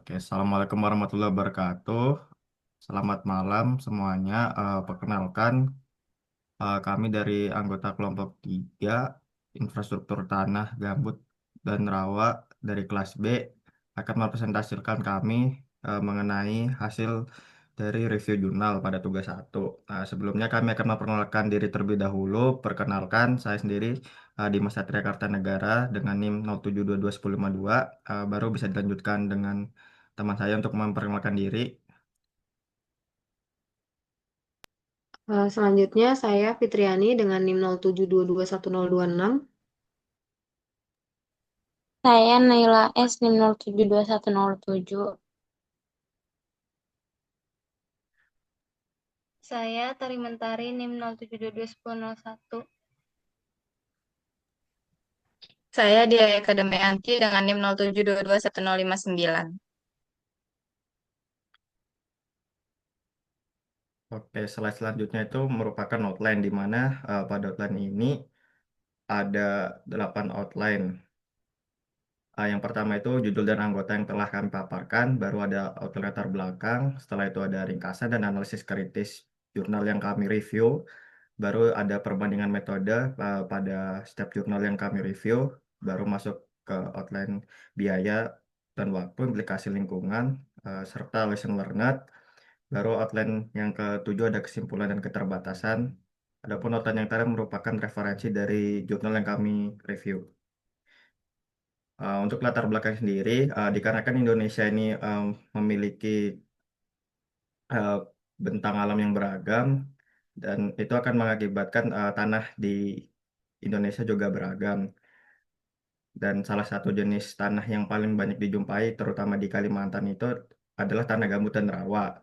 Oke, Assalamualaikum warahmatullahi wabarakatuh. Selamat malam semuanya. Perkenalkan, kami dari anggota kelompok 3, Infrastruktur Tanah, Gambut, dan Rawa dari kelas B akan mempresentasikan kami mengenai hasil dari review jurnal pada tugas 1. Nah, sebelumnya kami akan memperkenalkan diri terlebih dahulu. Perkenalkan, saya sendiri Dimas Satria Kartanegara dengan NIM 07221052. Baru bisa dilanjutkan dengan teman saya untuk memperkenalkan diri. Selanjutnya saya Fitriani dengan NIM 07221026. Saya Naila S. NIM 072107. Saya Tari Mentari NIM 07221001. Saya Dia Damayanti dengan NIM 07221059. Oke, slide selanjutnya itu merupakan outline di mana pada outline ini ada 8 outline. Yang pertama itu judul dan anggota yang telah kami paparkan, baru ada outline latar belakang, setelah itu ada ringkasan dan analisis kritis jurnal yang kami review, baru ada perbandingan metode pada setiap jurnal yang kami review, baru masuk ke outline biaya dan waktu, implikasi lingkungan, serta lesson learned. Baru outline yang ketujuh ada kesimpulan dan keterbatasan. Adapun outline yang terakhir merupakan referensi dari jurnal yang kami review. Untuk latar belakang sendiri, dikarenakan Indonesia ini memiliki eh, bentang alam yang beragam, dan itu akan mengakibatkan tanah di Indonesia juga beragam. Dan salah satu jenis tanah yang paling banyak dijumpai, terutama di Kalimantan itu adalah tanah gambut dan rawa.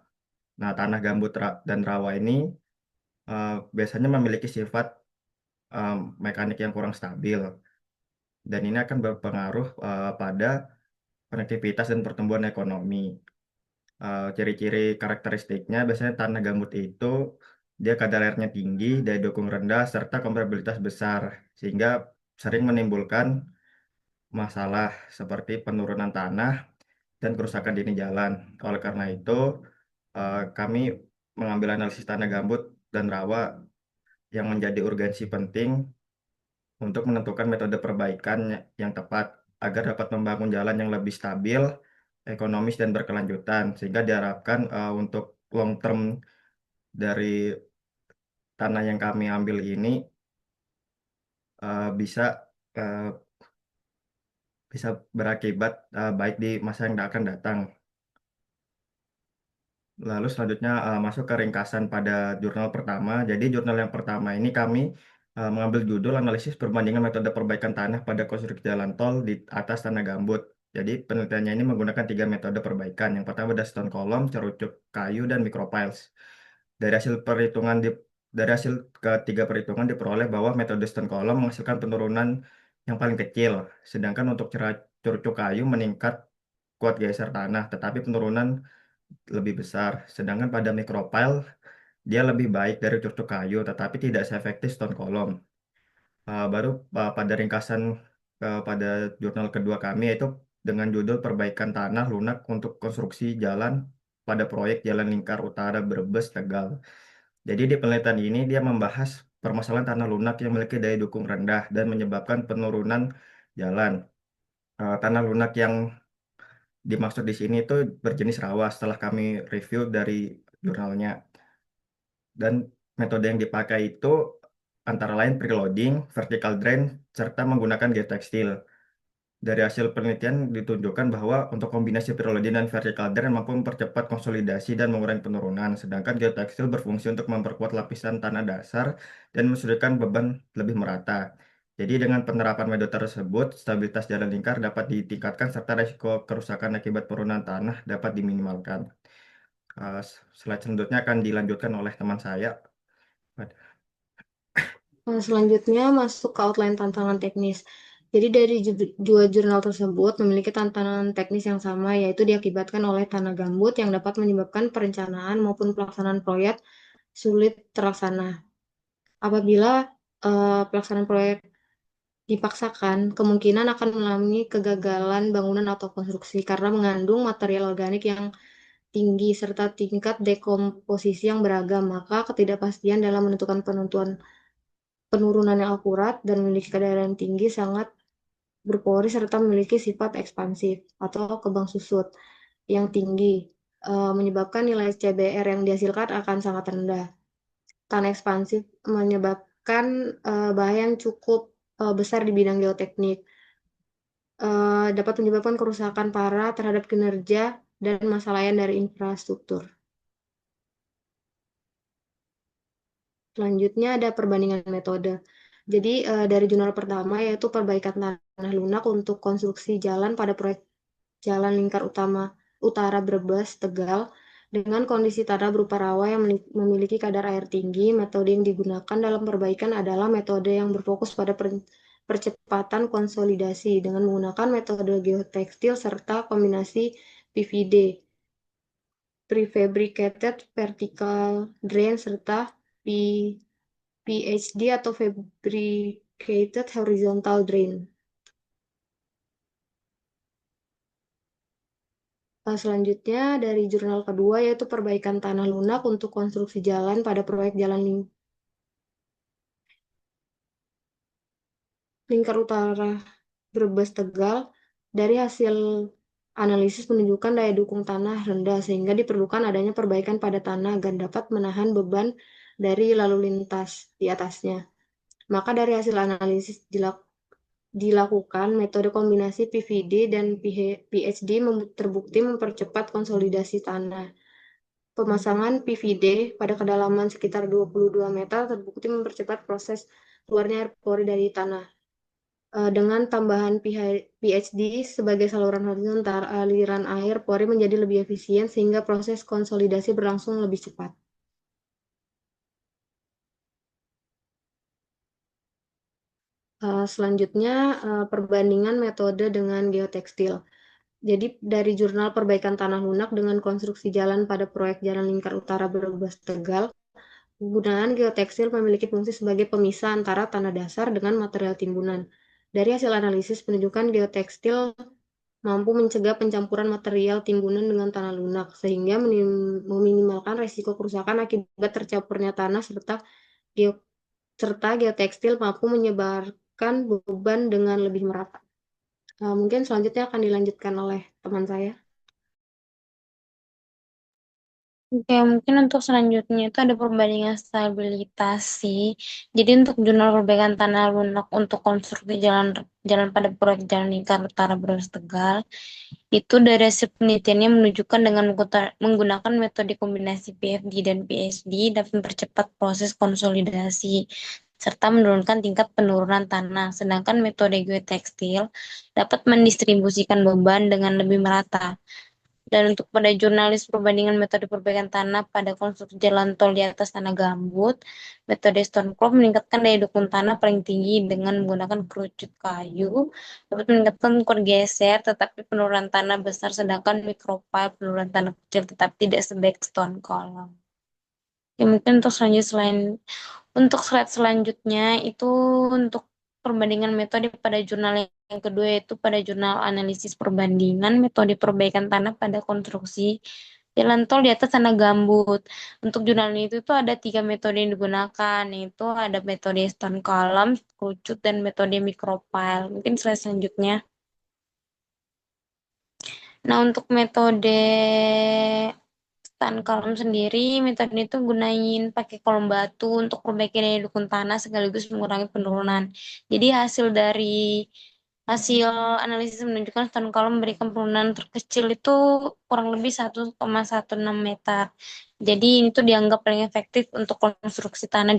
Nah, tanah gambut dan rawa ini biasanya memiliki sifat mekanik yang kurang stabil, dan ini akan berpengaruh pada konektivitas dan pertumbuhan ekonomi. Ciri-ciri karakteristiknya biasanya tanah gambut itu dia kadar airnya tinggi, daya dukung rendah, serta komparabilitas besar, sehingga sering menimbulkan masalah seperti penurunan tanah dan kerusakan dini jalan. Oleh karena itu, kami mengambil analisis tanah gambut dan rawa yang menjadi urgensi penting untuk menentukan metode perbaikan yang tepat agar dapat membangun jalan yang lebih stabil, ekonomis, dan berkelanjutan, sehingga diharapkan untuk long term dari tanah yang kami ambil ini bisa eh, bisa berakibat baik di masa yang akan datang. Lalu selanjutnya masuk ke ringkasan pada jurnal pertama. Jadi jurnal yang pertama ini kami mengambil judul analisis perbandingan metode perbaikan tanah pada konstruksi jalan tol di atas tanah gambut. Jadi penelitiannya ini menggunakan 3 metode perbaikan. Yang pertama ada stone column, cerucuk kayu, dan micropiles. Dari hasil perhitungan dari hasil ketiga perhitungan diperoleh bahwa metode stone column menghasilkan penurunan yang paling kecil, sedangkan untuk cerucuk kayu meningkat kuat geser tanah, tetapi penurunan lebih besar. Sedangkan pada micropile dia lebih baik dari cerucuk kayu, tetapi tidak seefektif stone column. Baru pada ringkasan pada jurnal kedua kami yaitu dengan judul Perbaikan Tanah Lunak untuk Konstruksi Jalan pada Proyek Jalan Lingkar Utara Brebes Tegal. Jadi di penelitian ini dia membahas permasalahan tanah lunak yang memiliki daya dukung rendah dan menyebabkan penurunan jalan. Tanah lunak yang dimaksud di sini itu berjenis rawa setelah kami review dari jurnalnya. Dan metode yang dipakai itu antara lain preloading, vertical drain, serta menggunakan geotekstil. Dari hasil penelitian ditunjukkan bahwa untuk kombinasi preloading dan vertical drain mampu mempercepat konsolidasi dan mengurangi penurunan, sedangkan geotekstil berfungsi untuk memperkuat lapisan tanah dasar dan mensudirkan beban lebih merata. Jadi dengan penerapan metode tersebut, stabilitas jalan lingkar dapat ditingkatkan serta risiko kerusakan akibat penurunan tanah dapat diminimalkan. Slide selanjutnya akan dilanjutkan oleh teman saya. Selanjutnya masuk ke outline tantangan teknis. Jadi dari dua jurnal tersebut memiliki tantangan teknis yang sama, yaitu diakibatkan oleh tanah gambut yang dapat menyebabkan perencanaan maupun pelaksanaan proyek sulit terlaksana. Apabila pelaksanaan proyek dipaksakan, kemungkinan akan mengalami kegagalan bangunan atau konstruksi karena mengandung material organik yang tinggi serta tingkat dekomposisi yang beragam, maka ketidakpastian dalam menentukan penurunan yang akurat dan memiliki kadar yang tinggi sangat berpori serta memiliki sifat ekspansif atau kebang susut yang tinggi, menyebabkan nilai CBR yang dihasilkan akan sangat rendah. Tanah ekspansif menyebabkan bahaya yang cukup besar di bidang geoteknik, dapat menyebabkan kerusakan parah terhadap kinerja dan masa layan dari infrastruktur. Selanjutnya ada perbandingan metode. Jadi dari jurnal pertama yaitu perbaikan tanah lunak untuk konstruksi jalan pada proyek Jalan Lingkar Utara Brebes Tegal dengan kondisi tanah berupa rawa yang memiliki kadar air tinggi. Metode yang digunakan dalam perbaikan adalah metode yang berfokus pada percepatan konsolidasi dengan menggunakan metode geotekstil serta kombinasi PVD, prefabricated vertical drain serta PHD atau fabricated horizontal drain. Selanjutnya dari jurnal kedua yaitu perbaikan tanah lunak untuk konstruksi jalan pada proyek Jalan Lingkar Utara Brebes Tegal. Dari hasil analisis menunjukkan daya dukung tanah rendah sehingga diperlukan adanya perbaikan pada tanah agar dapat menahan beban dari lalu lintas di atasnya. Maka dari hasil analisis dilakukan metode kombinasi PVD dan PHD terbukti mempercepat konsolidasi tanah. Pemasangan PVD pada kedalaman sekitar 22 meter terbukti mempercepat proses keluarnya air pori dari tanah. Dengan tambahan PHD sebagai saluran horizontal, aliran air pori menjadi lebih efisien sehingga proses konsolidasi berlangsung lebih cepat. Selanjutnya, perbandingan metode dengan geotekstil. Jadi dari jurnal perbaikan tanah lunak dengan konstruksi jalan pada proyek Jalan Lingkar Utara Brebes Tegal, penggunaan geotekstil memiliki fungsi sebagai pemisah antara tanah dasar dengan material timbunan. Dari hasil analisis menunjukkan geotekstil mampu mencegah pencampuran material timbunan dengan tanah lunak, sehingga meminimalkan resiko kerusakan akibat tercampurnya tanah serta geotekstil mampu menyebarkan beban dengan lebih merata. Mungkin selanjutnya akan dilanjutkan oleh teman saya. Oke, mungkin untuk selanjutnya itu ada perbandingan stabilitas sih. Jadi untuk jurnal perbaikan tanah lunak untuk konstruksi jalan pada proyek Jalan Lingkar Utara Brebes Tegal, itu dari hasil penelitiannya menunjukkan dengan menggunakan metode kombinasi PFD dan PSD dapat mempercepat proses konsolidasi serta menurunkan tingkat penurunan tanah. Sedangkan metode geotekstil dapat mendistribusikan beban dengan lebih merata. Dan untuk pada jurnalis perbandingan metode perbaikan tanah pada konstruksi jalan tol di atas tanah gambut, metode Stonecroft meningkatkan daya dukung tanah paling tinggi dengan menggunakan kerucut kayu, dapat meningkatkan kuat geser, tetapi penurunan tanah besar, sedangkan micropile penurunan tanah kecil, tetapi tidak sebaik stone column. Ya, mungkin untuk slide selanjutnya itu untuk perbandingan metode pada jurnal yang kedua yaitu pada jurnal analisis perbandingan metode perbaikan tanah pada konstruksi jalan tol di atas tanah gambut. Untuk jurnal itu tuh ada 3 metode yang digunakan, yaitu ada metode stone column, kerucut, dan metode micropile. Mungkin slide selanjutnya. Nah, untuk metode stone column sendiri, metode itu gunain pakai kolom batu untuk memperbaiki daya dukung tanah sekaligus mengurangi penurunan. Jadi hasil analisis menunjukkan stone column memberikan penurunan terkecil itu kurang lebih 1,16 meter. Jadi ini tuh dianggap paling efektif untuk konstruksi tanah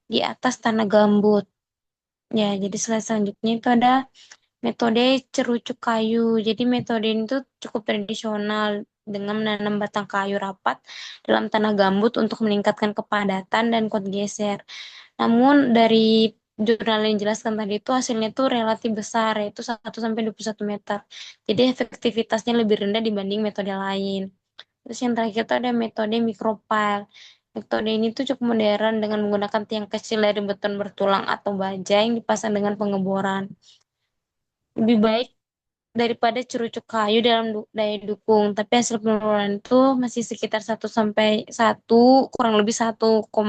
di atas tanah gambut. Ya, jadi slide selanjutnya itu ada metode cerucuk kayu. Jadi metode ini tuh cukup tradisional dengan menanam batang kayu rapat dalam tanah gambut untuk meningkatkan kepadatan dan kuat geser. Namun dari jurnal yang jelaskan tadi itu hasilnya tuh relatif besar, yaitu 1 sampai 21 meter. Jadi efektivitasnya lebih rendah dibanding metode lain. Terus yang terakhir itu ada metode micropile. Metode ini tuh cukup modern dengan menggunakan tiang kecil dari beton bertulang atau baja yang dipasang dengan pengeboran. Lebih baik daripada cerucuk kayu dalam daya dukung, tapi hasil penurunan itu masih sekitar 1 kurang lebih 1,21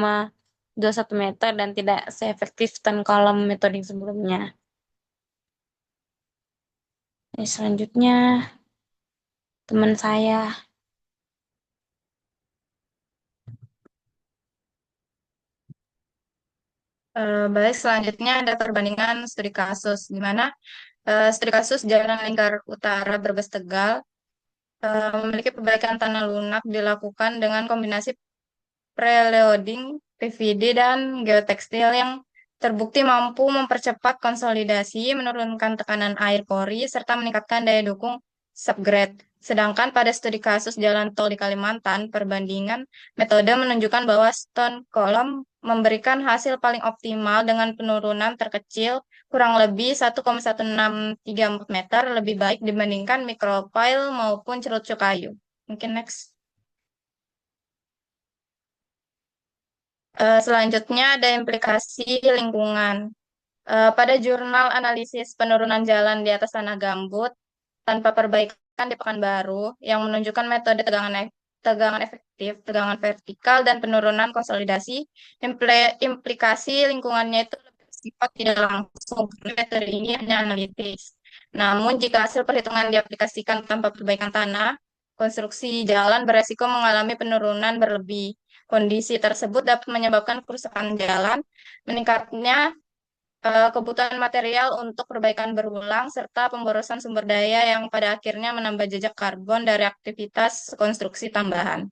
meter dan tidak seefektif stone column metode yang sebelumnya. Selanjutnya teman saya. Baik, selanjutnya ada perbandingan studi kasus, di mana studi kasus Jalan Lingkar Utara Brebes Tegal memiliki perbaikan tanah lunak dilakukan dengan kombinasi preloading, PVD, dan geotekstil yang terbukti mampu mempercepat konsolidasi, menurunkan tekanan air pori, serta meningkatkan daya dukung subgrade. Sedangkan pada studi kasus jalan tol di Kalimantan, perbandingan metode menunjukkan bahwa stone column memberikan hasil paling optimal dengan penurunan terkecil kurang lebih 1,1634 meter lebih baik dibandingkan micropile maupun cerucuk kayu. Mungkin next. Selanjutnya ada implikasi lingkungan. Pada jurnal analisis penurunan jalan di atas tanah gambut tanpa perbaikan di Pekanbaru yang menunjukkan metode tegangan efektif, tegangan vertikal, dan penurunan konsolidasi, implikasi lingkungannya itu lebih bersifat tidak langsung. Metode ini hanya analitis. Namun, jika hasil perhitungan diaplikasikan tanpa perbaikan tanah, konstruksi jalan beresiko mengalami penurunan berlebih. Kondisi tersebut dapat menyebabkan kerusakan jalan, meningkatnya kebutuhan material untuk perbaikan berulang, serta pemborosan sumber daya yang pada akhirnya menambah jejak karbon dari aktivitas konstruksi tambahan.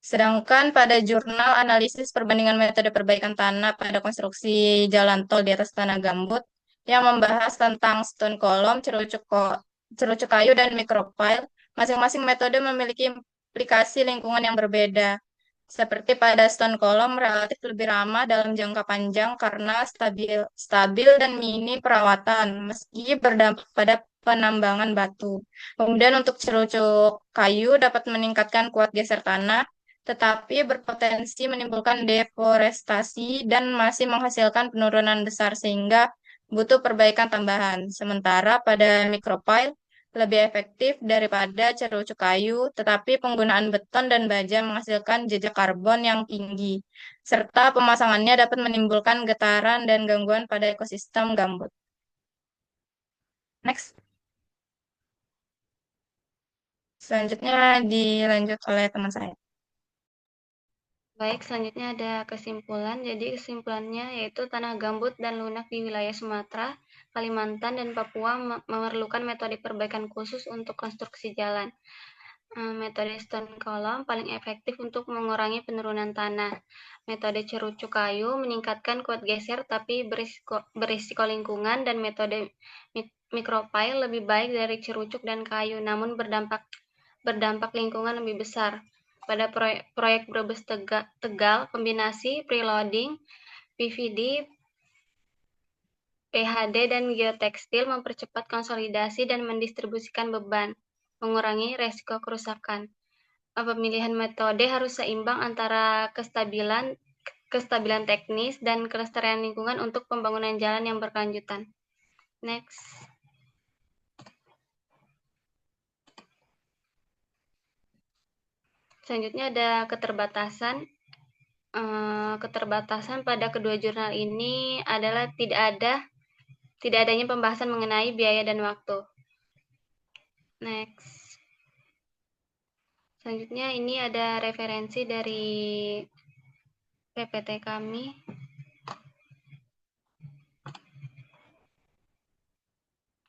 Sedangkan pada jurnal analisis perbandingan metode perbaikan tanah pada konstruksi jalan tol di atas tanah gambut yang membahas tentang stone column, cerucuk kayu, dan micropile, masing-masing metode memiliki implikasi lingkungan yang berbeda. Seperti pada stone column relatif lebih ramah dalam jangka panjang karena stabil dan minim perawatan, meski berdampak pada penambangan batu. Kemudian untuk cerucuk kayu dapat meningkatkan kuat geser tanah, tetapi berpotensi menimbulkan deforestasi dan masih menghasilkan penurunan besar sehingga butuh perbaikan tambahan. Sementara pada micropile lebih efektif daripada cerucuk kayu, tetapi penggunaan beton dan baja menghasilkan jejak karbon yang tinggi, serta pemasangannya dapat menimbulkan getaran dan gangguan pada ekosistem gambut. Next. Selanjutnya dilanjut oleh teman saya. Baik, selanjutnya ada kesimpulan. Jadi kesimpulannya yaitu tanah gambut dan lunak di wilayah Sumatera, Kalimantan, dan Papua memerlukan metode perbaikan khusus untuk konstruksi jalan. Metode stone column paling efektif untuk mengurangi penurunan tanah. Metode cerucuk kayu meningkatkan kuat geser tapi berisiko lingkungan, dan metode micropile lebih baik dari cerucuk dan kayu namun berdampak lingkungan lebih besar. Pada proyek Brebes Tegal, kombinasi preloading, PVD, PHD, dan geotekstil mempercepat konsolidasi dan mendistribusikan beban, mengurangi resiko kerusakan. Pemilihan metode harus seimbang antara kestabilan teknis dan kelestarian lingkungan untuk pembangunan jalan yang berkelanjutan. Next. Selanjutnya ada keterbatasan. Keterbatasan pada kedua jurnal ini adalah tidak adanya pembahasan mengenai biaya dan waktu. Next. Selanjutnya ini ada referensi dari PPT kami.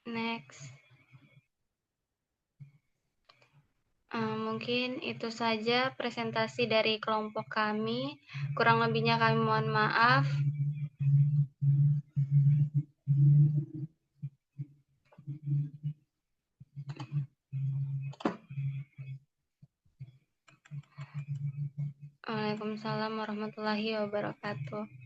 Next. Mungkin itu saja presentasi dari kelompok kami. Kurang lebihnya kami mohon maaf. Waalaikumsalam warahmatullahi wabarakatuh.